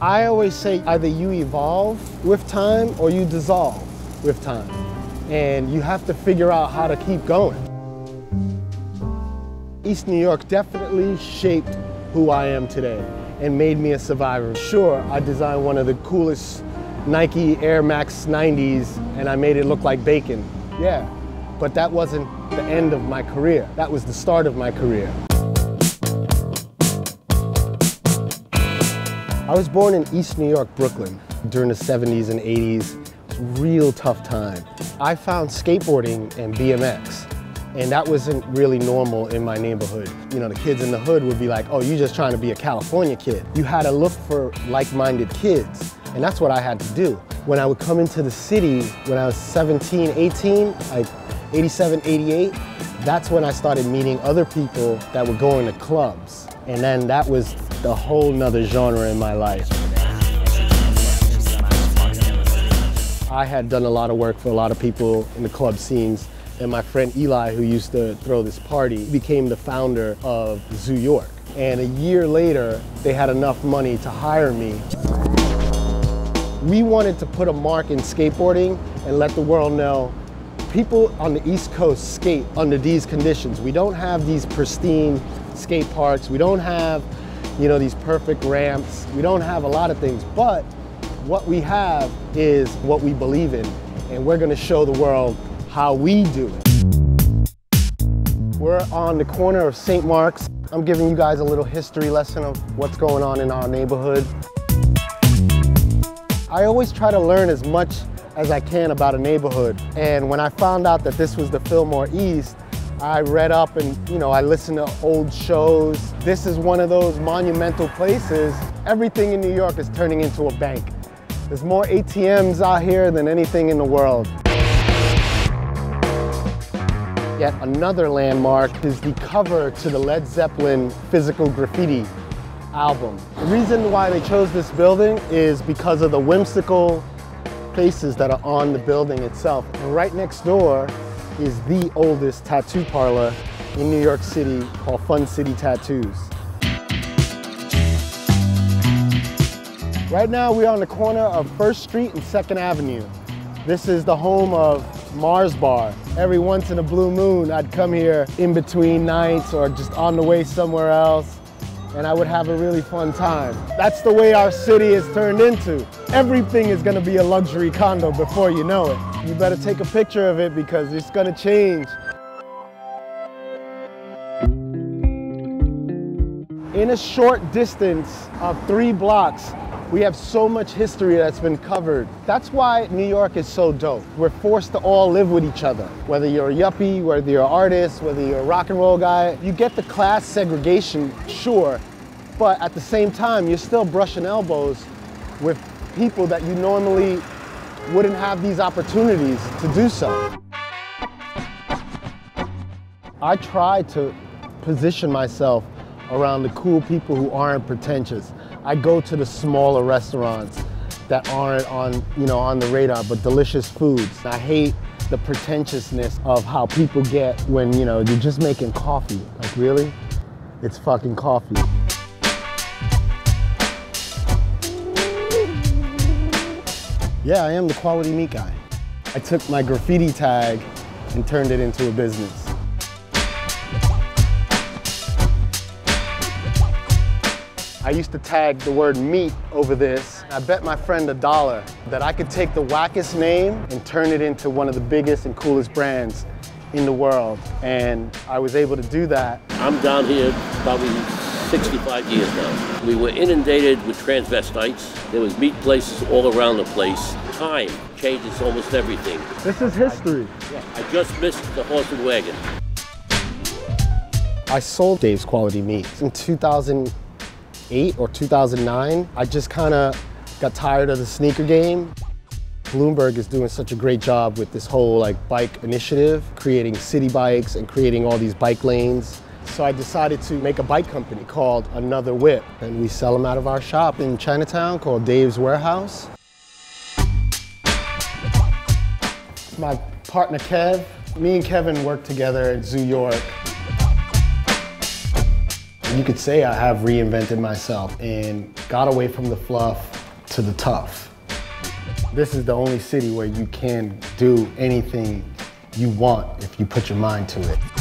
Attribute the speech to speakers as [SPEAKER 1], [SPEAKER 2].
[SPEAKER 1] I always say either you evolve with time or you dissolve with time. And you have to figure out how to keep going. East New York definitely shaped who I am today and made me a survivor. Sure, I designed one of the coolest Nike Air Max 90s and I made it look like bacon. Yeah, but that wasn't the end of my career. That was the start of my career. I was born in East New York, Brooklyn, during the 70s and 80s. It was a real tough time. I found skateboarding and BMX, and that wasn't really normal in my neighborhood. You know, the kids in the hood would be like, oh, you're just trying to be a California kid. You had to look for like-minded kids, and that's what I had to do. When I would come into the city, when I was 17, 18, like 87, 88, that's when I started meeting other people that were going to clubs. And then that was the whole nother genre in my life. I had done a lot of work for a lot of people in the club scenes, and my friend Eli, who used to throw this party, became the founder of Zoo York. And a year later, they had enough money to hire me. We wanted to put a mark in skateboarding and let the world know people on the East Coast skate under these conditions. We don't have these pristine skate parks. We don't have, you know, these perfect ramps. We don't have a lot of things, but what we have is what we believe in, and we're gonna show the world how we do it. We're on the corner of St. Mark's. I'm giving you guys a little history lesson of what's going on in our neighborhood. I always try to learn as much as I can about a neighborhood, and when I found out that this was the Fillmore East, I read up and, you know, I listened to old shows. This is one of those monumental places. Everything in New York is turning into a bank. There's more ATMs out here than anything in the world. Yet another landmark is the cover to the Led Zeppelin Physical Graffiti album. The reason why they chose this building is because of the whimsical faces that are on the building itself. And right next door is the oldest tattoo parlor in New York City called Fun City Tattoos. Right now we're on the corner of 1st Street and 2nd Avenue. This is the home of Mars Bar. Every once in a blue moon I'd come here in between nights or just on the way somewhere else, and I would have a really fun time. That's the way our city is turned into. Everything is gonna be a luxury condo before you know it. You better take a picture of it because it's gonna change. In a short distance of 3 blocks, we have so much history that's been covered. That's why New York is so dope. We're forced to all live with each other. Whether you're a yuppie, whether you're an artist, whether you're a rock and roll guy, you get the class segregation, sure, but at the same time, you're still brushing elbows with people that you normally wouldn't have these opportunities to do so. I try to position myself around the cool people who aren't pretentious. I go to the smaller restaurants that aren't on, you know, on the radar, but delicious foods. I hate the pretentiousness of how people get when, you know, you're just making coffee. Like, really? It's fucking coffee. Yeah, I am the quality meat guy. I took my graffiti tag and turned it into a business. I used to tag the word meat over this. I bet my friend $1 that I could take the wackest name and turn it into one of the biggest and coolest brands in the world. And I was able to do that.
[SPEAKER 2] I'm down here probably 65 years now. We were inundated with transvestites. There was meat places all around the place. Time changes almost everything.
[SPEAKER 1] This is history.
[SPEAKER 2] I just missed the horse and wagon.
[SPEAKER 1] I sold Dave's Quality Meats in 2008 or 2009. I just kind of got tired of the sneaker game. Bloomberg is doing such a great job with this whole bike initiative, creating city bikes and creating all these bike lanes. So I decided to make a bike company called Another Whip, and we sell them out of our shop in Chinatown called Dave's Warehouse. My partner Kev, me and Kevin work together at Zoo York. You could say I have reinvented myself and got away from the fluff to the tough. This is the only city where you can do anything you want if you put your mind to it.